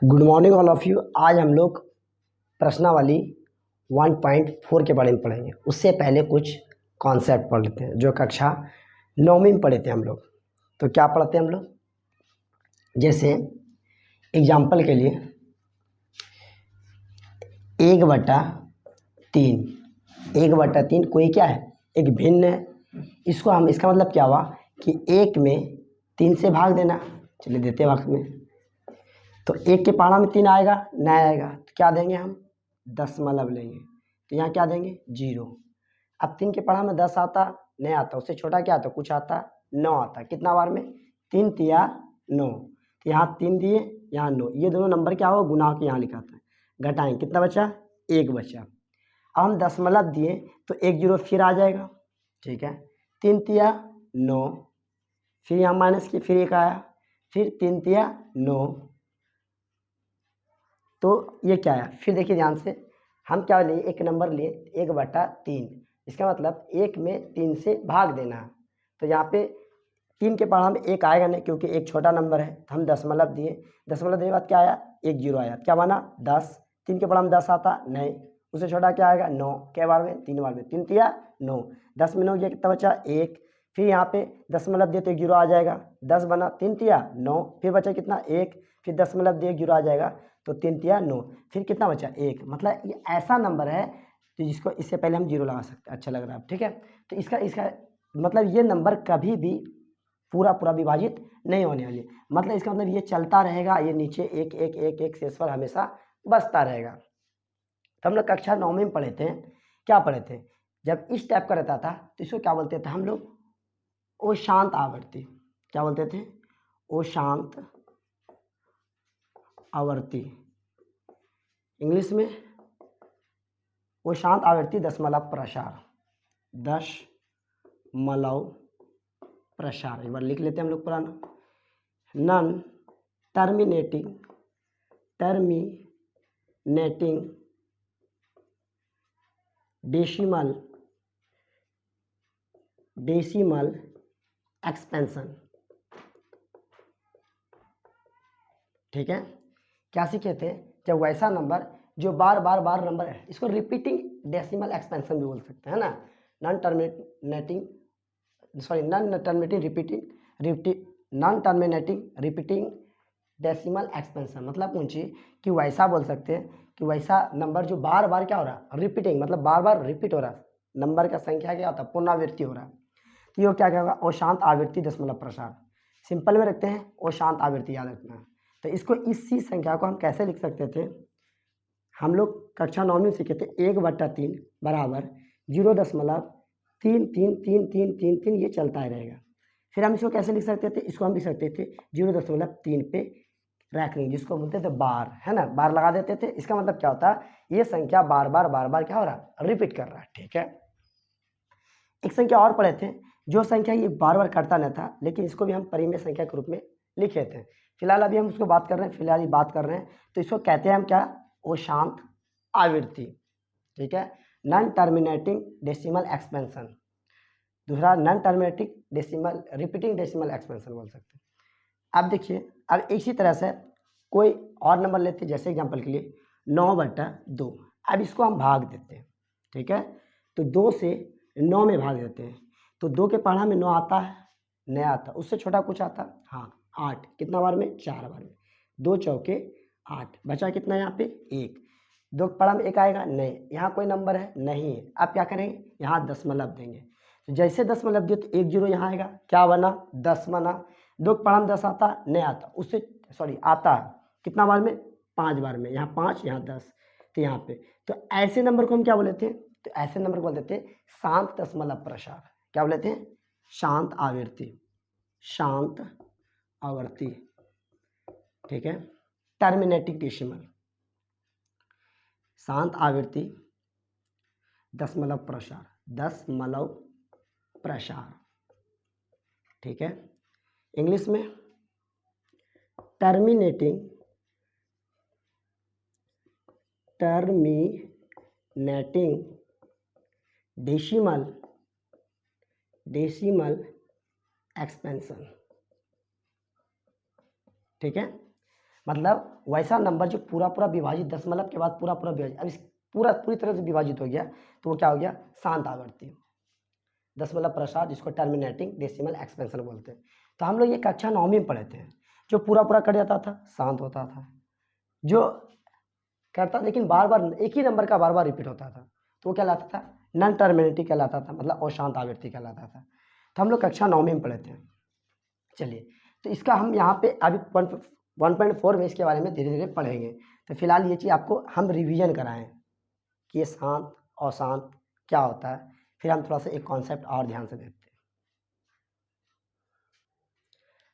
Good morning all of you. आज हम लोग प्रश्नावली 1.4 के बारे में पढ़ेंगे। उससे पहले कुछ कॉन्सेप्ट पढ़ लेते हैं जो कक्षा 9वीं में पढ़े थे हम लोग। तो क्या पढ़ते हैं हम लोग, जैसे एग्जाम्पल के लिए 1/3, 1/3 कोई क्या है, एक भिन्न है। इसको हम, इसका मतलब क्या हुआ कि 1 में 3 से भाग देना। चलिए देते हैं वक्त में। तो 1 के पहाड़ा में 3 आएगा, नहीं आएगा तो क्या देंगे हम, दशमलव लेंगे। तो यहाँ क्या देंगे, 0। अब 3 के पहाड़ा में 10 आता, नहीं आता, उससे छोटा क्या आता, कुछ आता, 9 आता। कितना बार में, 3 तिया 9। तो यहाँ 3 दिए, यहाँ 9, ये दोनों नंबर क्या हो, गुना के यहाँ लिखा था। घटाएं, कितना बचा, 1 बचा। अब हम दशमलव दिए तो 1 0 फिर आ जाएगा, ठीक है। 3 तिया 9, फिर यहाँ माइनस की, फिर 1 आया, फिर 3 तिया 9। तो ये क्या है, फिर देखिए ध्यान से, हम क्या लिए, एक नंबर लिए 1/3। इसका मतलब 1 में 3 से भाग देना। तो यहाँ पे 3 के पहाड़ा में 1 आएगा नहीं, क्योंकि 1 छोटा नंबर है। तो हम दशमलव दिए, दशमलव देने के बाद क्या आया, 1 0 आया। क्या बना, 10। 3 के पहाड़ा में 10 आता, नहीं, उससे छोटा क्या आएगा, 9। क्या बार में, 3 बार में, 3 तिया 9। 10 में 9 गया, कितना बचा, 1। फिर यहाँ पे दशमलव दिए तो 1 0 आ जाएगा, 10 बना, 3 तिया 9, फिर बचा कितना, 1। फिर दशमलव दिए 1 0 आ जाएगा, तो 3 तिया 9, फिर कितना बचा, 1। मतलब ये ऐसा नंबर है तो जिसको इससे पहले हम 0 लगा सकते हैं। अच्छा लग रहा है, ठीक है। तो इसका मतलब ये नंबर कभी भी पूरा पूरा विभाजित नहीं होने वाली, मतलब इसका मतलब ये चलता रहेगा, ये नीचे 1 1 1 1 शेषफल हमेशा बचता रहेगा। तो हम लोग कक्षा 9 में पढ़े थे, क्या पढ़े थे, जब इस टाइप का रहता था तो इसको क्या बोलते थे हम लोग, अशांत आवर्ती। क्या बोलते थे, अशांत आवर्ती। इंग्लिश में अशांत आवर्ती दशमलव प्रसार, दशमलव प्रसार। एक बार लिख लेते हैं हम लोग पुराना, नॉन टर्मिनेटिंग डेसिमल एक्सपेंशन। ठीक है, क्या सीखे थे, जब वैसा नंबर जो बार बार नंबर है, इसको रिपीटिंग डेसिमल एक्सपेंशन भी बोल सकते हैं ना। Non terminating repeating decimal expansion, मतलब पूछिए कि वैसा बोल सकते हैं कि वैसा नंबर जो बार बार क्या हो रहा है, रिपीटिंग, मतलब बार बार रिपीट हो रहा है, नंबर का संख्या क्या होता है, पुनरावृत्ति हो रहा है। तो ये क्या होगा, अशांत आवृत्ति दशमलव प्रसार। सिंपल में रखते हैं, अशांत आवृत्ति याद रखना है। तो इसको, इसी संख्या को हम कैसे लिख सकते थे, हम लोग कक्षा 9 में सीखे थे, 1/3 बराबर 0.333333, ये चलता ही रहेगा। फिर हम इसको कैसे लिख सकते थे, इसको हम लिख सकते थे 0.3 पे रख लेंगे, जिसको बोलते थे बार, है ना, बार लगा देते थे। इसका मतलब क्या होता है, ये संख्या बार बार क्या हो रहा है, रिपीट कर रहा है, ठीक है। एक संख्या और पढ़े थे, जो संख्या ये बार बार करता नहीं था, लेकिन इसको भी हम परिमेय संख्या के रूप में लिखे थे। फिलहाल अभी हम उसको बात कर रहे हैं, फिलहाल ये बात कर रहे हैं, तो इसको कहते हैं हम क्या, अशांत आवृत्ति, ठीक है। नॉन टर्मिनेटिंग डेसिमल एक्सपेंशन, दूसरा non terminating decimal repeating decimal expansion बोल सकते हैं। अब देखिए, अब इसी तरह से कोई और नंबर लेते हैं, जैसे एग्जांपल के लिए 9/2। अब इसको हम भाग देते हैं, ठीक है। तो 2 से 9 में भाग देते हैं, तो 2 के पहाड़ा में 9 आता है, नहीं आता, उससे छोटा कुछ आता, हाँ 8। कितना बार में, 4 बार में, 2 चौके 8, बचा कितना यहाँ पे, 1। 2 के पहाड़ा में 1 आएगा, नहीं, यहाँ कोई नंबर है नहीं है। अब क्या करेंगे, यहाँ दशमलव देंगे, तो जैसे दशमलव दिए तो 1 0 यहाँ आएगा, क्या बना, 10 बना। 2 के पहाड़ा में 10 आता, नहीं आता, उससे सॉरी आता है, कितना बार में, 5 बार में, यहाँ 5 यहाँ 10, तो यहाँ पे, तो ऐसे नंबर को हम क्या बोले थे, तो ऐसे नंबर को बोलते थे शांत दशमलव प्रसार। क्या बोले थे, शांत आवर्ती, ठीक है। टर्मिनेटिंग डेसिमल, शांत आवृत्ति दशमलव प्रसार, ठीक है। इंग्लिश में टर्मिनेटिंग डेसिमल एक्सपेंशन, ठीक है। मतलब वैसा नंबर जो पूरा पूरा विभाजित दशमलव के बाद पूरा पूरा विभाजित, अब इस पूरी तरह से विभाजित हो गया तो वो क्या हो गया, शांत आवर्ती दशमलव प्रसार, जिसको टर्मिनेटिंग डेसिमल एक्सपेंशन बोलते हैं। तो हम लोग ये कक्षा 9 में पढ़े थे। जो पूरा पूरा कट जाता था शांत होता था, जो करता लेकिन बार बार एक ही नंबर का बार बार रिपीट होता था तो वो क्या कहलाता था, नॉन टर्मिनेटिव कहलाता था, मतलब अशांत आवृत्ति कहलाता था। तो हम लोग कक्षा 9 में पढ़े थे। चलिए, तो इसका हम यहाँ पे अभी 1.4 में इसके बारे में धीरे धीरे पढ़ेंगे। तो फिलहाल ये चीज़ आपको हम रिवीजन कराएं कि ये शांत अशांत क्या होता है, फिर हम थोड़ा सा एक कॉन्सेप्ट और ध्यान से देखते हैं।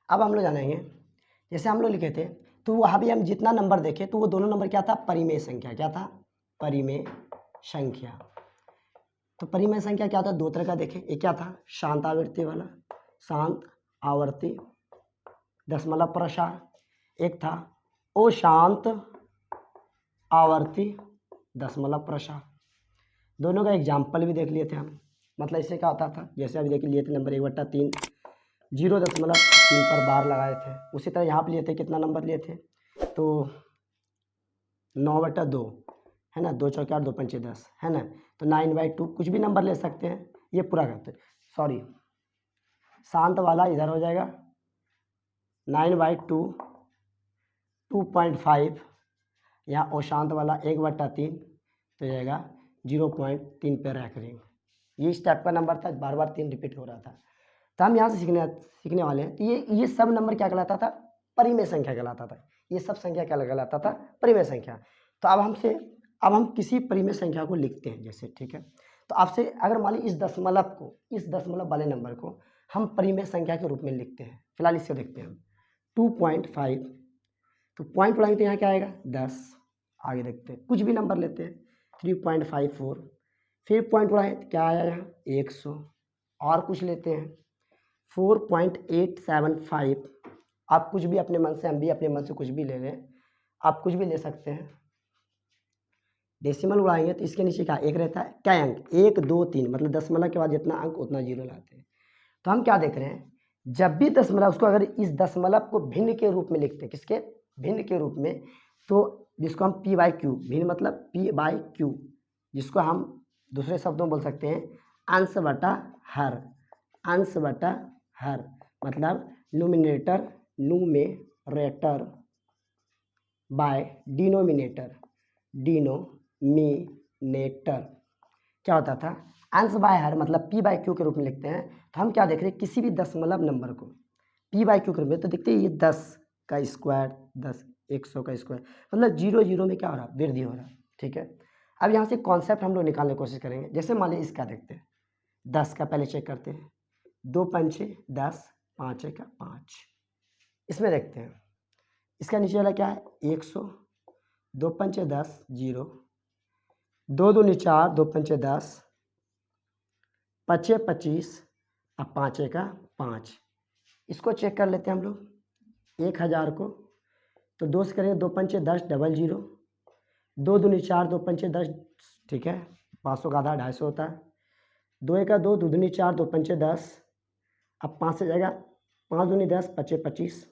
अब हम लोग जानेंगे, जैसे हम लोग लिखे थे तो वहाँ भी हम जितना नंबर देखे तो वो दोनों नंबर क्या था, परिमेय संख्या। क्या था, परिमेय संख्या। तो परिमेय संख्या क्या था, दो तरह का देखे। एक क्या था, शांत आवृत्ति वाला, शांत आवर्ती दशमलव प्रसार। एक था अशांत आवर्ती दशमलव प्रसार। दोनों का एग्जाम्पल भी देख लिए थे हम। मतलब इससे क्या होता था, जैसे अभी देख लिए थे नंबर 1/3 0.3 पर बार लगाए थे, उसी तरह यहाँ पे लिए थे। कितना नंबर लिए थे, तो 9/2 है ना, 2 चौके 8 2 पंचे 10 है ना। तो 9/2 कुछ भी नंबर ले सकते हैं, ये पूरा करते। सॉरी, शांत वाला इधर हो जाएगा 9/2 2.5, यहाँ अशांत वाला 1/3 तो जाएगा 0.3 पे रख रही। ये इस टाइप का नंबर था, बार बार 3 रिपीट हो रहा था। तो हम यहाँ से सीखने वाले हैं। तो ये सब नंबर क्या कहलाता था, परिमेय संख्या कहलाता था। ये सब संख्या क्या कहलाता था, परिमेय संख्या। तो अब हम किसी परिमेय संख्या को लिखते हैं जैसे, ठीक है। तो आपसे अगर मान ली इस दशमलव वाले नंबर को हम परिमेय संख्या के रूप में लिखते हैं। फिलहाल इसको देखते हैं हम 2.5, तो पॉइंट उड़ाएंगे तो यहाँ क्या आएगा 10। आगे देखते हैं, कुछ भी नंबर लेते हैं 3.54, फिर पॉइंट उड़ाएं तो क्या आया यहाँ 100। और कुछ लेते हैं 4.875। आप कुछ भी अपने मन से, हम भी अपने मन से कुछ भी ले लें, आप कुछ भी ले सकते हैं। डेसिमल उड़ाएंगे तो इसके नीचे क्या एक रहता है, क्या अंक 1 2 3, मतलब दशमलव के बाद जितना अंक उतना जीरो लाते हैं। तो हम क्या देख रहे हैं, जब भी दशमलव, उसको अगर इस दशमलव को भिन्न के रूप में लिखते हैं, किसके भिन्न के रूप में, तो जिसको हम p/q, भिन्न मतलब p/q, जिसको हम दूसरे शब्दों में बोल सकते हैं अंश बटा हर। अंश बटा हर मतलब न्यूमिनेटर बाय डिनोमिनेटर। क्या होता था, अंश बाय हर मतलब p/q के रूप में लिखते हैं। तो हम क्या देख रहे हैं, किसी भी दशमलव नंबर को p/q के रूप में, तो देखते हैं ये 10 का स्क्वायर 10, 100 का स्क्वायर, मतलब 0 0 में क्या हो रहा है, वृद्धि हो रहा है, ठीक है। अब यहाँ से कॉन्सेप्ट हम लोग निकालने की कोशिश करेंगे। जैसे मान लीजिए इसका देखते हैं, 10 का पहले चेक करते हैं, 2 पंचे 10, 5 का 5। इसमें देखते हैं, इसका नीचे वाला क्या है 100, 2 पंचे 10 0, 2 दूनी 4, 2 पंचे 10, 5 25, अब 5 का 5। इसको चेक कर लेते हैं हम लोग 1000 को, तो 2 से करेंगे 2 पंचे 10 00, 2 दूनी 4, 2 पंचे 10, ठीक है। 500 का आधा 250 होता है। 2 का 2, 2 दूनी 4, 2 पंचे 10, अब 5 से जाएगा 5 दूनी 10, 5 25,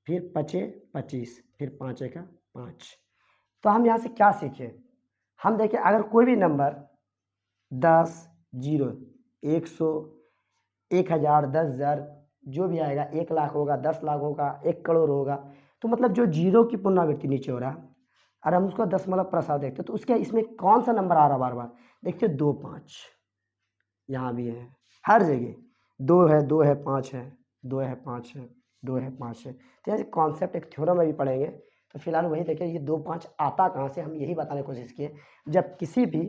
फिर 5 25, फिर 5 का 5। तो हम यहाँ से क्या सीखे, हम देखें अगर कोई भी नंबर 10 0 100 1000 10,000 जो भी आएगा, 1 लाख होगा, 10 लाख होगा, 1 करोड़ होगा, तो मतलब जो जीरो की पुनरावृत्ति नीचे हो रहा है और हम उसको दशमलव प्रसार देखते तो उसके इसमें कौन सा नंबर आ रहा बार बार, देखते 2 5, यहाँ भी है, हर जगह 2 है 2 है 5 है, 2 है 5 है, 2 है 5 है। तो ऐसे कॉन्सेप्ट एक थ्योरम में भी पढ़ेंगे। तो फिलहाल वही देखिए, ये 2 5 आता कहाँ से, हम यही बताने की कोशिश किए। जब किसी भी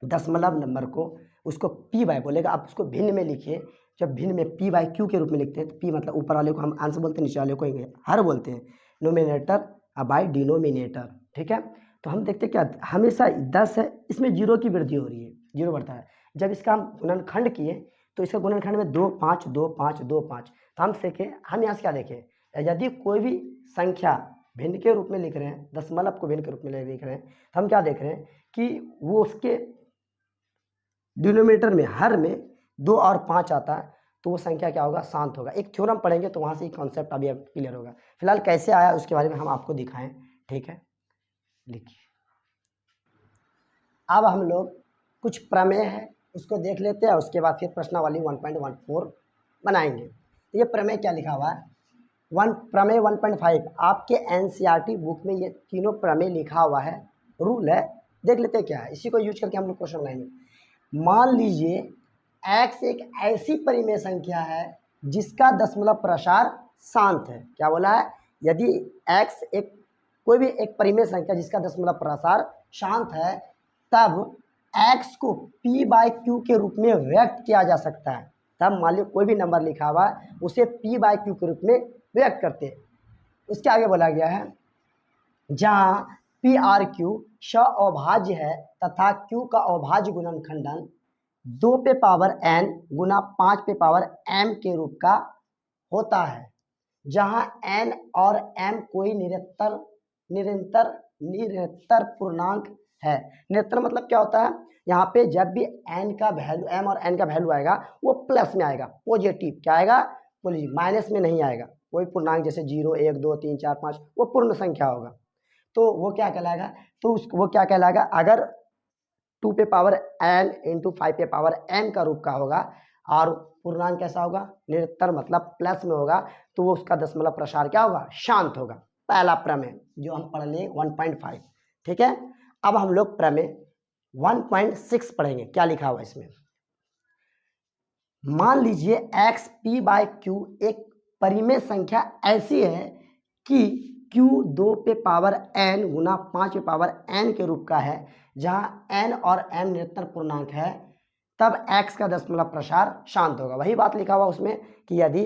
दशमलव नंबर को उसको p/, बोलेगा आप उसको भिन्न में लिखिए। जब भिन्न में p/q के रूप में लिखते हैं, तो p मतलब ऊपर वाले को हम अंश बोलते हैं, नीचे वाले को हर बोलते हैं, नोमिनेटर बाय डिनोमिनेटर, ठीक है। तो हम देखते क्या, हमेशा 10 है, इसमें 0 की वृद्धि हो रही है, 0 बढ़ता है। जब इसका हम गुणनखंड किए तो इसका गुणनखंड में 2 5 2 5 2 5। तो हम सीखे, हम यहाँ से क्या देखें, यदि कोई भी संख्या भिन्न के रूप में लिख रहे हैं, दशमलव को भिन्न के रूप में लिख रहे हैं, तो हम क्या देख रहे हैं कि वो उसके डिनोमिनेटर में, हर में 2 और 5 आता है, तो वो संख्या क्या होगा, शांत होगा। एक थ्योरम पढ़ेंगे तो वहाँ से कॉन्सेप्ट अभी क्लियर होगा। फिलहाल कैसे आया उसके बारे में हम आपको दिखाएं, ठीक है। लिखिए, अब हम लोग कुछ प्रमेय है उसको देख लेते हैं, उसके बाद फिर प्रश्नावली 1.14 बनाएंगे। तो ये प्रमेय क्या लिखा हुआ है, प्रमेय 1.5 आपके एनसीईआरटी बुक में ये तीनों प्रमेय लिखा हुआ है, रूल है, देख लेते हैं क्या है। इसी को यूज करके हम लोग क्वेश्चन बनाएंगे। मान लीजिए x एक ऐसी परिमेय संख्या है जिसका दशमलव प्रसार शांत है। क्या बोला है, यदि x एक कोई भी एक परिमेय संख्या जिसका दशमलव प्रसार शांत है, तब x को p/q के रूप में व्यक्त किया जा सकता है। तब मान लो कोई भी नंबर लिखा हुआ उसे p/q के रूप में व्यक्त करते हैं। उसके आगे बोला गया है जहाँ p/q अवभाज्य है तथा q का अवभाज्य गुणनखंडन 2 पे पावर n गुना 5 पे पावर m के रूप का होता है, जहाँ n और m कोई निरंतर पूर्णांक है। निरंतर मतलब क्या होता है, यहाँ पे जब भी n का वैल्यू m और n का वैल्यू आएगा वो प्लस में आएगा, पॉजिटिव। क्या आएगा, पॉजिटिव, माइनस में नहीं आएगा। कोई पूर्णांक जैसे 0 1 2 3 4 5 वो पूर्ण संख्या होगा, तो वो क्या कहलाएगा, तो वो क्या कहलाएगा, अगर 2 पे पावर n इंटू 5 पे पावर m का रूप का होगा और पूर्णांक कैसा होगा, निरंतर मतलब प्लस में होगा, तो वो उसका दशमलव प्रसार क्या होगा, शांत होगा। पहला प्रमेय जो हम पढ़ लें 1.5, ठीक है। अब हम लोग प्रमेय 1.6 पढ़ेंगे। क्या लिखा हुआ इसमें, मान लीजिए x p/q एक परिमेय संख्या ऐसी है कि q 2 पे पावर n गुना 5 पे पावर n के रूप का है, जहाँ n और m निरंतर पूर्णांक है, तब x का दशमलव प्रसार शांत होगा। वही बात लिखा हुआ उसमें कि यदि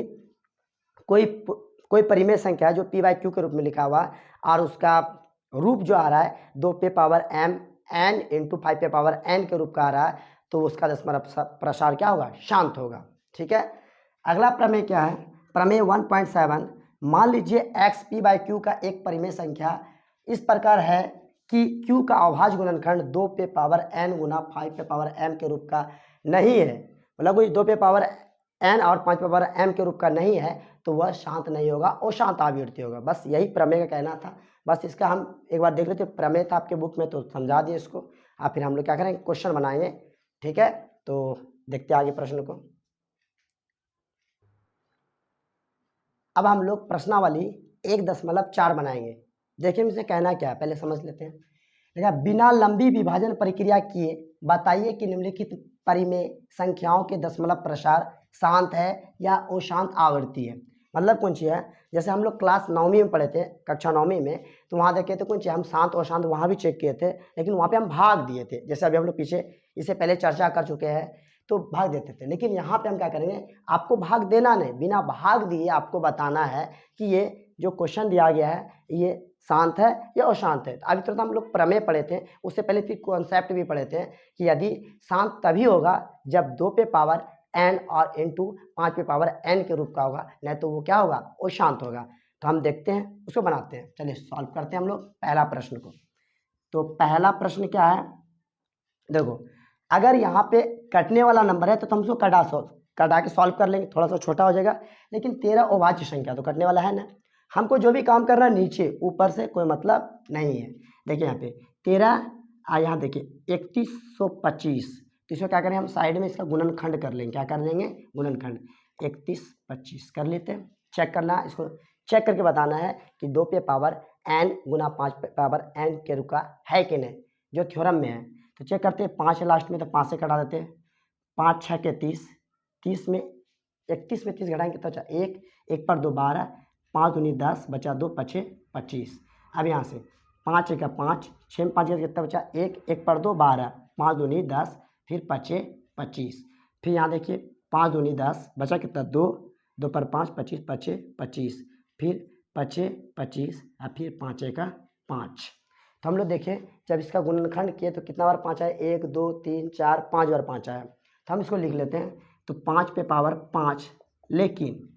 कोई परिमेय संख्या है जो p/q के रूप में लिखा हुआ और उसका रूप जो आ रहा है 2 पे पावर m n इंटू 5 पे पावर n के रूप का आ रहा है, तो उसका दशमलव प्रसार क्या होगा, शांत होगा, ठीक है। अगला प्रमेय क्या है, प्रमेय 1.7 मान लीजिए x p/q का एक परिमेय संख्या इस प्रकार है कि q का अवभाज्य गुणनखंड 2 पे पावर n गुना 5 पे पावर m के रूप का नहीं है। मतलब कोई 2 पे पावर n और 5 पे पावर m के रूप का नहीं है, तो वह शांत नहीं होगा, अशांत आवृत्ति होगा। बस यही प्रमेय का कहना था। बस इसका हम एक बार देख लेते, प्रमेय था आपके बुक में तो समझा दिए इसको। अब फिर हम लोग क्या करेंगे, क्वेश्चन बनाएंगे, ठीक है। तो देखते हैं आगे प्रश्न को। अब हम लोग प्रश्नावली 1.4 बनाएंगे। देखिए इसे कहना क्या है, पहले समझ लेते हैं। देखा, बिना लंबी विभाजन प्रक्रिया किए बताइए कि निम्नलिखित परिमेय संख्याओं के दशमलव प्रसार शांत है या अशांत आवृत्ति है। मतलब कौन सी है, जैसे हम लोग क्लास 9वीं में पढ़े थे, कक्षा 9वीं में, तो वहाँ देखे थे कौन सी, हम शांत अशांत वहाँ भी चेक किए थे, लेकिन वहाँ पे हम भाग दिए थे। जैसे अभी हम लोग पीछे इससे पहले चर्चा कर चुके हैं, तो भाग देते थे। लेकिन यहाँ पे हम क्या करेंगे, आपको भाग देना नहीं, बिना भाग दिए आपको बताना है कि ये जो क्वेश्चन दिया गया है ये शांत है या अशांत है। अभी तो हम लोग प्रमेय पढ़े थे, उससे पहले फिर कॉन्सेप्ट भी पढ़े थे कि यदि शांत तभी होगा जब 2 पे पावर n और इंटू 5 पे पावर n के रूप का होगा, नहीं तो वो क्या होगा, अशांत होगा। तो हम देखते हैं, उसको बनाते हैं। चलिए सॉल्व करते हैं हम लोग पहला प्रश्न को। तो पहला प्रश्न क्या है, देखो अगर यहाँ पे कटने वाला नंबर है तो हम उसको कटा के सॉल्व कर लेंगे, थोड़ा सा छोटा हो जाएगा। लेकिन 13 अभाज्य संख्या तो कटने वाला है ना, हमको जो भी काम करना है नीचे ऊपर से कोई मतलब नहीं है। देखिए यहाँ पे 13 यहाँ देखिए 3125, तो इसको क्या करें, हम साइड में इसका गुणनखंड कर लेंगे। क्या कर लेंगे, गुणनखंड 3125 कर लेते हैं। चेक करना, इसको चेक करके बताना है कि 2 पे पावर n गुना 5 पे पावर n के रूप का है कि नहीं, जो थ्योरम में है। तो चेक करते हैं, 5 है लास्ट में तो 5 से कटा देते हैं, 5 6 के 30, 30 में 31 में 30 घटाएंगे तो अच्छा 1 पर 2 12, 5 दूनी 10, बचा 2 5 25। अब यहाँ से 5 1 5, 6 में 5 कितना बचा 1 पर 2 12, 5 दूनी 10, फिर 5 25। फिर यहाँ देखिए 5 दूनी 10, बचा कितना 2, 2 पर 5 25, 5 25, फिर 5 25 और फिर 5 1 5। तो हम लोग देखें जब इसका गुणनखंड किए तो कितना बार 5 आया, 1 2 3 4 5 बार 5 आया। तो हम इसको लिख लेते हैं, तो 5 पे पावर 5। लेकिन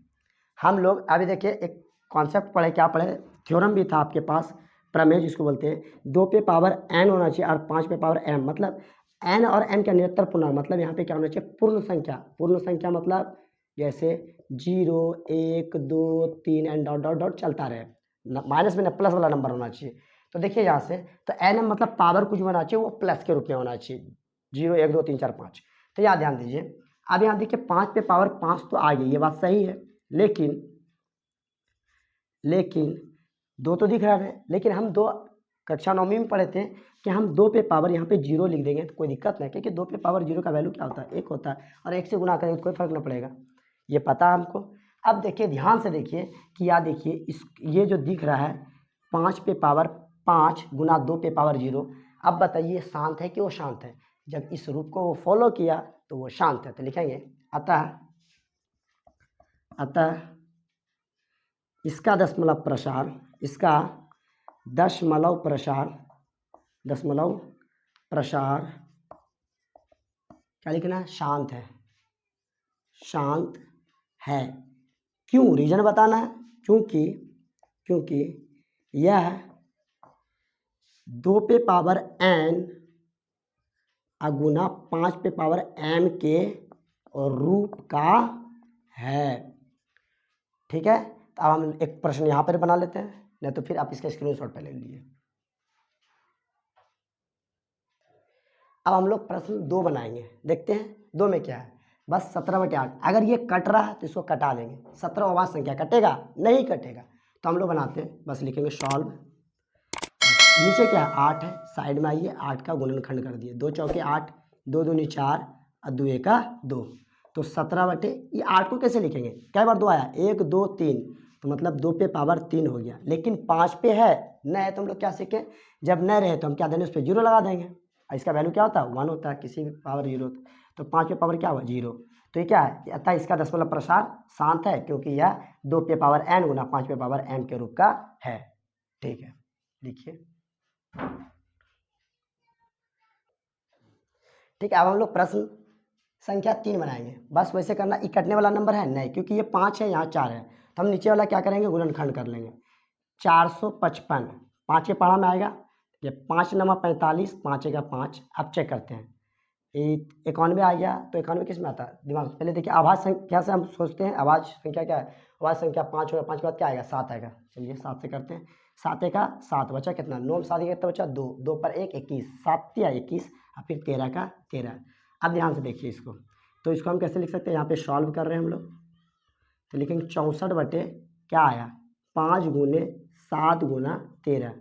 हम लोग अभी देखिए एक कॉन्सेप्ट पढ़े, क्या पढ़े, थ्योरम भी था आपके पास, प्रमेय जिसको बोलते हैं, 2 पे पावर n होना चाहिए और 5 पे पावर m, मतलब n और m का निरंतर पूर्णांक, मतलब यहाँ पे क्या होना चाहिए, पूर्ण संख्या। पूर्ण संख्या मतलब जैसे 0 1 2 3 एंड डॉट डॉट डॉट चलता रहे, माइनस में ना प्लस वाला नंबर होना चाहिए। तो देखिए यहाँ से, तो एन मतलब पावर कुछ होना चाहिए, वो प्लस के रूप में होना चाहिए, 0 1 2 3 4 5। तो यहाँ ध्यान दीजिए, अब यहाँ देखिए 5 पे पावर 5 तो आ गई, ये बात सही है, लेकिन दो तो दिख रहा है, लेकिन हम दो कक्षा 9वीं में पढ़े थे कि हम 2 पे पावर यहाँ पे 0 लिख देंगे तो कोई दिक्कत नहीं, क्योंकि 2 पे पावर 0 का वैल्यू क्या होता है, 1 होता है, और 1 से गुना करेंगे तो कोई फर्क ना पड़ेगा, ये पता है हमको। अब देखिए ध्यान से देखिए कि यहाँ देखिए इस ये जो दिख रहा है 5 पे पावर 5 गुना 2 पे पावर 0, अब बताइए शांत है कि वो शांत है? जब इस रूप को वो फॉलो किया तो वो शांत है, तो लिखेंगे अतः इसका दशमलव प्रसार क्या लिखना है, शांत है। क्यों, रीजन बताना है, क्योंकि यह 2 पे पावर n अगुना 5 पे पावर m के रूप का है। ठीक है, तो अब हम एक प्रश्न यहाँ पर बना लेते हैं, नहीं तो फिर आप इसका स्क्रीनशॉट पहले लीजिए। अब हम लोग प्रश्न 2 बनाएंगे, देखते हैं 2 में क्या है। बस 17/8, अगर ये कट रहा है तो इसको कटा देंगे, 17 अवाज संख्या कटेगा, नहीं कटेगा, तो हम लोग बनाते हैं, बस लिखेंगे सॉल्व। नीचे क्या है, 8 है, साइड में आइए, 8 का गुणनखंड कर दिए, 2 चौके 8, 2 दूनी 4 और 2 एका 2, तो 17 ये 8 को कैसे लिखेंगे, कई बार 2 आया, 1 2 3, तो मतलब 2 पे पावर 3 हो गया, लेकिन 5 पे है न है, तो हम लोग क्या सीखें, जब न रहे तो हम क्या देंगे, उस पर 0 लगा देंगे, इसका वैल्यू क्या होता है 1 होता है, किसी भी पावर 0, तो 5 पे पावर क्या हुआ 0, तो ये क्या है, अतः इसका दशमलव प्रसार शांत है, क्योंकि यह 2 पे पावर n गुना 5 पे पावर m के रूप का है। ठीक है, लिखिए। ठीक है, अब हम लोग प्रश्न संख्या 3 बनाएंगे, बस वैसे करना, ये कटने वाला नंबर है नहीं, क्योंकि ये 5 है, यहाँ 4 है, तो हम नीचे वाला क्या करेंगे, गुणनखंड कर लेंगे, 455 5 के पढ़ा में आएगा, ये 5 नमा 45, 5 का 5। अब चेक करते हैं, 91 आ गया, तो 91 किस में आता है, दिमाग पहले देखिए, आवाज संख्या से हम सोचते हैं, आवाज संख्या क्या है, आवाज संख्या 5 होगा, 5 के बाद क्या आएगा 7 आएगा, चलिए 7 से करते हैं, 7 का 7 बचा कितना, 9 में 7 कितना बचा 2, 2 पर 1 21, 7 या 21, और फिर 13 का 13। अब ध्यान से देखिए इसको, तो इसको हम कैसे लिख सकते हैं, यहाँ पे सॉल्व कर रहे हैं हम लोग, तो लिखेंगे 64 क्या आया 5 गुने 7 गुना 13।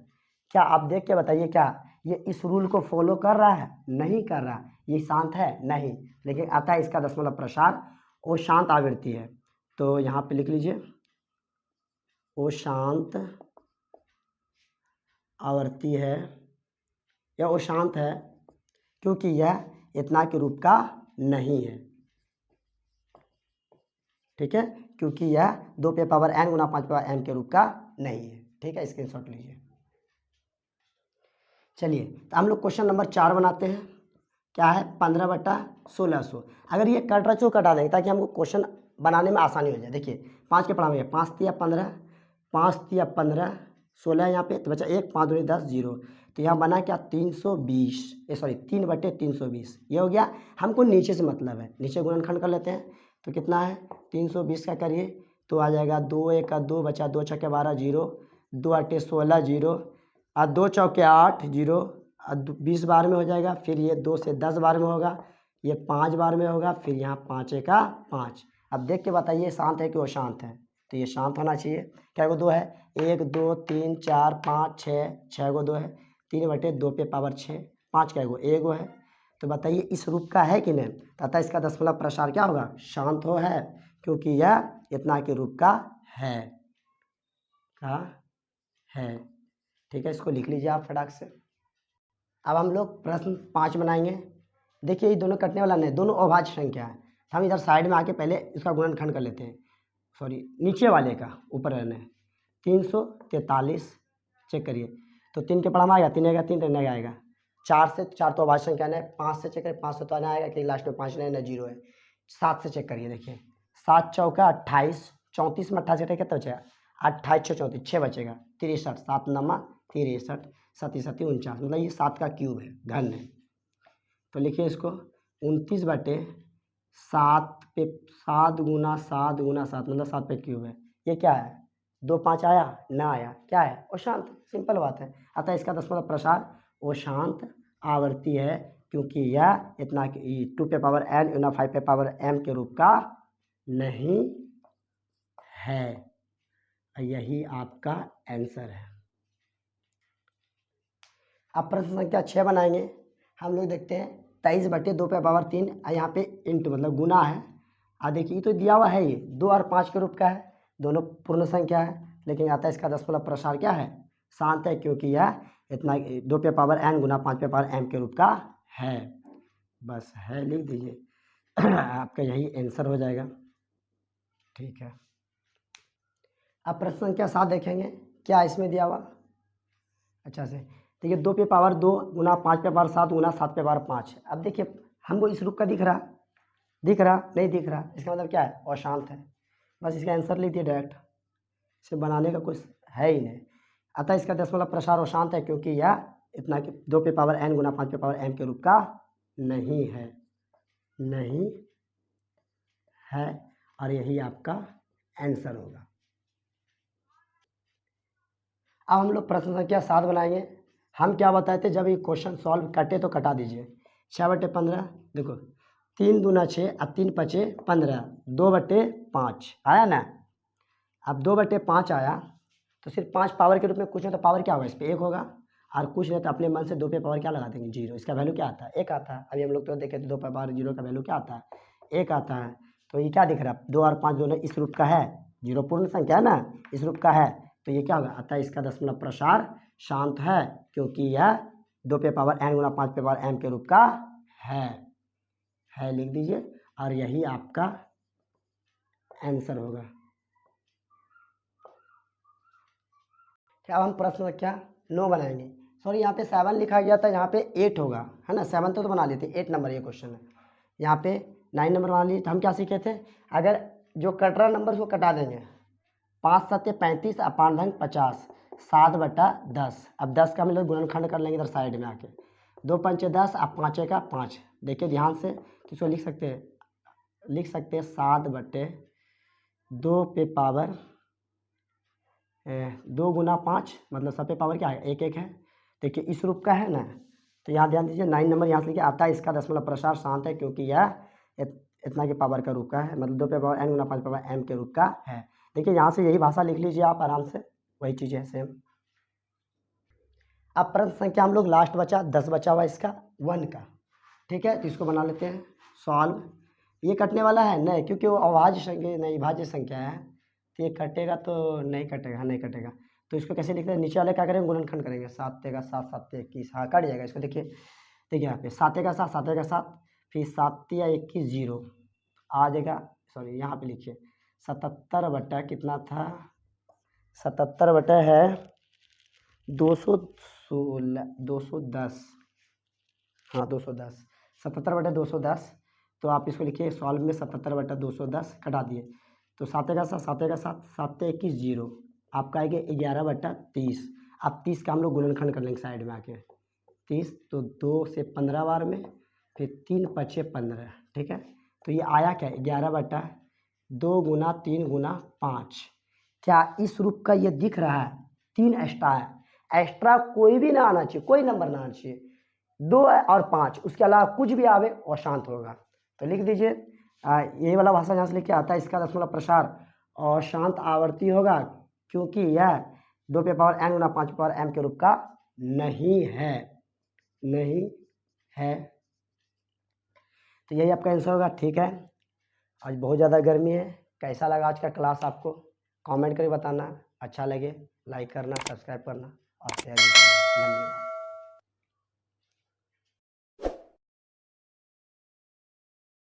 क्या आप देख के बताइए, क्या ये इस रूल को फॉलो कर रहा है, नहीं कर रहा, ये शांत है नहीं, लेकिन अतः इसका दशमलव प्रसार वो शांत आवृत्ति है, तो यहाँ पे लिख लीजिए वो शांत आवृत्ति है, या वो शांत है क्योंकि यह इतना के रूप का नहीं है। ठीक है, क्योंकि यह 2 पे पावर n गुना 5 पे पावर m के रूप का नहीं है। ठीक है, स्क्रीनशॉट लीजिए। चलिए, तो हम लोग क्वेश्चन नंबर 4 बनाते हैं, क्या है 15/1600। अगर ये कट रहा है तो कटा देंगे, ताकि हमको क्वेश्चन बनाने में आसानी हो जाए। देखिए 5 के पढ़ा में 5 तिया 15, 5 तिया 15, 16 यहाँ पे, तो बचा 1, 5 दूनी 10 0, तो यहाँ बना क्या 320, 3/320, ये हो गया। हमको नीचे से मतलब है, नीचे गुणनखंड कर लेते हैं, तो कितना है 320 का करिए तो आ जाएगा 2 1 2, बचा 2 छक्के 12 0, 2 8 16 0, और 2 चौके 8 0, 20 बार में हो जाएगा, फिर ये 2 से 10 बार में होगा, ये 5 बार में होगा, फिर यहाँ 5 का 5। अब देख के बताइए शांत है कि वो शांत है, तो ये शांत होना चाहिए। क्या को 2 है, 1 2 3 4 5 6 को 2 है, 3/2 पे पावर 6, 5 क्या को 1 है, तो बताइए इस रूप का है कि नहीं, तथा इसका दशमलव प्रसार क्या होगा, शांत हो है, क्योंकि यह इतना के रूप का है, ठीक है, इसको लिख लीजिए आप फटाक से। अब हम लोग प्रश्न 5 बनाएंगे। देखिए ये दोनों कटने वाला नहीं, दोनों अभाज्य संख्या है, तो हम इधर साइड में आके पहले इसका गुणनखंड कर लेते हैं, नीचे वाले का ऊपर रहने, 343 चेक करिए, तो 3 के पढ़ा में आएगा, 3 आएगा 3 रहने आएगा, 4 से 4 तो अभाज्य संख्या है, 5 से चेक करिए, 5 से तो आना आएगा कि लास्ट में 5 नहीं 0 है, 7 से चेक करिए, देखिए 7 चौका 28, 34 में 28 घटे कितना बचेगा, 28 6 34 6 बचेगा, 63, 7 नमा 63, 7 7 49, मतलब ये 7 का क्यूब है, घन है, तो लिखिए इसको 29/7 7 गुना 7 गुना 7 मतलब 7 पे क्यूब है। ये क्या है? 2 5 आया ना आया, क्या है? अशांत। सिंपल बात है। अतः इसका दशमलव प्रसार अशांत आवर्ती है, क्योंकि यह इतना 2 पे पावर n गुना 5 पे पावर m के रूप का नहीं है। यही आपका आंसर है। अब प्रश्न संख्या 6 बनाएंगे। हम लोग देखते हैं 23/2 पे पावर 3, यहाँ पे इंटू मतलब गुना है। देखिए तो दिया हुआ है, ये 2 और 5 के रूप का है, दोनों पूर्ण संख्या है, लेकिन आता है इसका दशमलव प्रसार क्या है? शांत है, क्योंकि यह इतना 2 पे पावर n गुना 5 पे पावर m के रूप का है। बस है, लिख दीजिए। आपका यही आंसर हो जाएगा। ठीक है। अब प्रश्न संख्या 7 देखेंगे, क्या इसमें दिया हुआ अच्छा से। देखिए 2 पे पावर 2 गुना 5 पे पावर 7 गुना 7 पे पावर 5। अब देखिए हमको इस रूप का दिख रहा नहीं दिख रहा, इसका मतलब क्या है? अशांत है। बस इसका आंसर लिख दिए डायरेक्ट, इसे बनाने का कुछ है ही नहीं। अतः इसका दशमलव प्रसार अशांत है, क्योंकि यह इतना कि 2 पे पावर n गुना 5 पे पावर m के रूप का नहीं है, और यही आपका आंसर होगा। अब हम लोग प्रश्न संख्या 7 बनाएंगे। हम क्या बताए थे, जब ये क्वेश्चन सॉल्व कटे तो कटा दीजिए। 6/15 देखो 3 दूना 6 और 3 पचे 15, 2/5 आया ना। अब 2/5 आया तो सिर्फ 5 पावर के रूप में कुछ नहीं, तो पावर क्या होगा? इस पर 1 होगा, और कुछ नहीं तो अपने मन से 2 पे पावर क्या लगा देंगे? 0। इसका वैल्यू क्या आता है? 1 आता है। अभी हम लोग तो देखे थे 2 पे पावर 0 का वैल्यू क्या आता है? 1 आता है। तो ये क्या दिख रहा है? 2 और 5 दोनों इस रूप का है, 0 पूर्ण संख्या है ना, इस रूप का है, तो ये क्या होगा? अतः इसका दशमलव प्रसार शांत है, क्योंकि यह 2 पे पावर n गुना 5 पे पावर m के रूप का है, लिख दीजिए, और यही आपका आंसर होगा। अब हम प्रश्न संख्या 9 बनाएंगे। सॉरी, यहाँ पे 7 लिखा गया था, यहाँ पे 8 होगा, है ना। 7 तो बना लेते, 8 नंबर ये क्वेश्चन है। यहाँ पे 9 नंबर बना लिए। तो हम क्या सीखे थे? अगर जो कट रहा नंबर उसको कटा देंगे। 5 7 35 और 5 ढंग 50, 7/10। अब 10 का मतलब गुणनखंड कर लेंगे इधर साइड में आके। 2 पंचे 10 और 5 का 5। देखिए ध्यान से, इसको लिख सकते हैं 7/2 पे पावर 2 गुना 5, मतलब सब पे पावर क्या है? 1 1 है। देखिए इस रूप का है ना, तो यहाँ ध्यान दीजिए 9 नंबर यहाँ से लिखिए। आता है इसका दशमलव प्रसार शांत है, क्योंकि यह इतना के पावर का रूप का है, मतलब 2 पे पावर n गुना 5 पे पावर m के रूप का है। देखिए यहाँ से यही भाषा लिख लीजिए आप आराम से, वही चीज़ है सेम। अब प्रश्न संख्या हम लोग लास्ट बचा 10 बचा हुआ इसका 1 का। ठीक है, तो इसको बना लेते हैं सॉल्व। ये कटने वाला है नहीं, क्योंकि वो अभाज्य संख्या नहीं, भाज्य संख्या है, तो ये कटेगा तो नहीं कटेगा। तो इसको कैसे लिखते हैं? नीचे वाले क्या करेंगे? गुणनखंड करेंगे। 7 तेगा 7, 7 21, हाँ कट जाएगा। इसको देखिए यहाँ पे 7 तेगा 7, 7 तेगा 7, फिर 7 या 21 0 आ जाएगा। सॉरी यहाँ पे लिखिए 77 बटा कितना था? 77 बटा है 210, हाँ 210, 77/210। तो आप इसको लिखिए सॉल्व में 77/210 कटा दिए, तो 7 का 7, 7 का 7, 7 21 0, आपका आएगा 11/30। अब 30 का हम लोग गुणनखंड कर लेंगे साइड में आके। 30 तो 2 से 15 बार में, फिर 3 पचे 15। ठीक है, तो ये आया क्या? 11/2 गुना 3 गुना 5। क्या इस रूप का ये दिख रहा है? 3 एक्स्ट्रा है, एक्स्ट्रा कोई भी ना आना चाहिए, कोई नंबर ना आना चाहिए। 2 और 5, उसके अलावा कुछ भी आवे अशांत होगा। तो लिख दीजिए ये वाला भाषा यहाँ से लिख के आता है, इसका दशमलव प्रसार अशांत आवर्ती होगा, क्योंकि यह 2 पे पावर n गुना 5 पे पावर m के रूप का नहीं है। तो यही आपका आंसर होगा। ठीक है, आज बहुत ज़्यादा गर्मी है। कैसा लगा आज का क्लास आपको? कमेंट करके बताना। अच्छा लगे लाइक करना, सब्सक्राइब करना और शेयर भी करना। धन्यवाद।